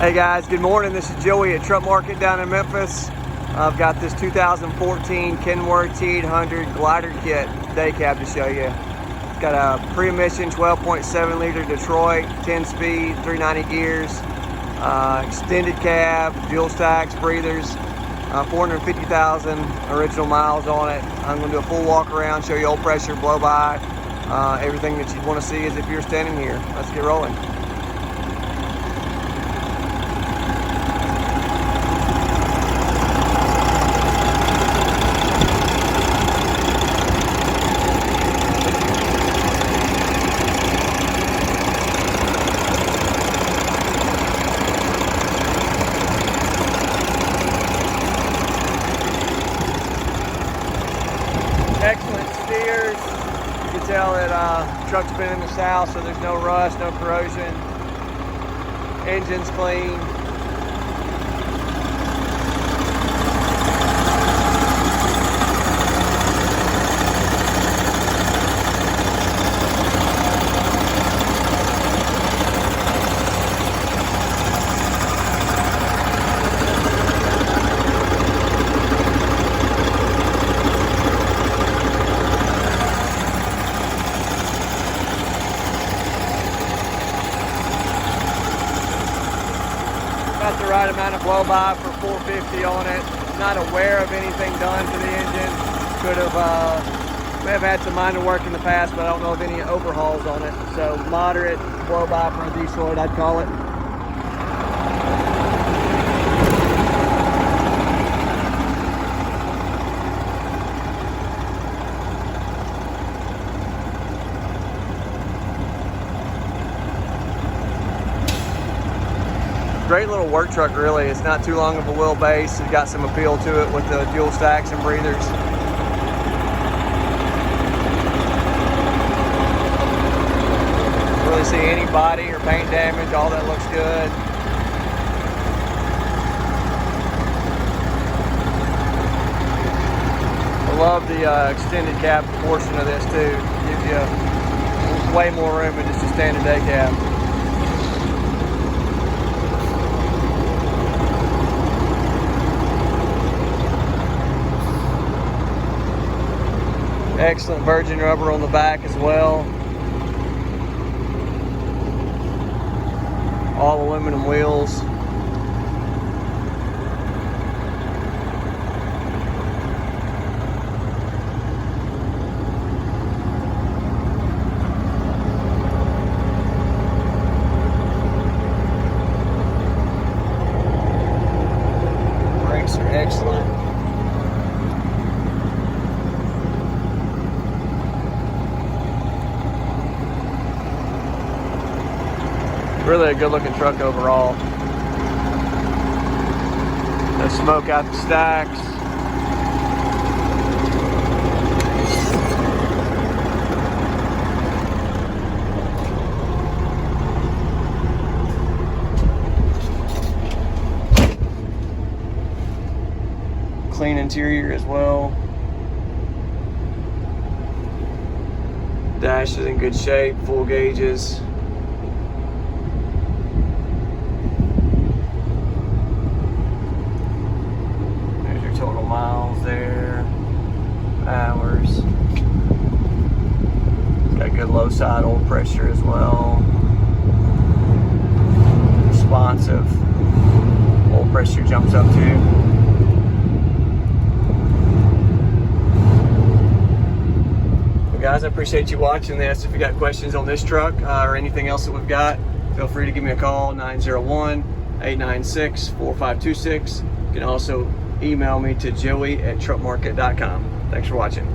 Hey guys, good morning. This is Joey at Truck Market down in Memphis. I've got this 2014 Kenworth T800 glider kit Daycab to show you. It's got a pre-emission 12.7 liter Detroit, 10 speed, 390 gears, extended cab, dual stacks, breathers, 450,000 original miles on it. I'm going to do a full walk around, show you oil pressure, blow by, everything that you'd want to see as if you're standing here. Let's get rolling. Excellent steers. You can tell that truck's been in the south, so there's no rust, no corrosion. Engine's clean. About the right amount of blow by for 450 on it. Not aware of anything done to the engine. May have had some minor work in the past, but I don't know of any overhauls on it. So moderate blow by for a Detroit, I'd call it. Great little work truck, really. It's not too long of a wheelbase. It's got some appeal to it with the dual stacks and breathers. Don't really see any body or paint damage. All that looks good. I love the extended cab portion of this too. Gives you way more room than just a standard day cab. Excellent virgin rubber on the back as well. All aluminum wheels. Brakes are excellent. Really a good looking truck overall. No smoke out the stacks. Clean interior as well. Dash is in good shape, full gauges. Total miles there, hours. Got good low side oil pressure as well. Responsive. Oil pressure jumps up too. Well guys, I appreciate you watching this. If you got questions on this truck or anything else that we've got, feel free to give me a call, 901-896-4526. You can also email me to joey@truckmarket.com. Thanks for watching.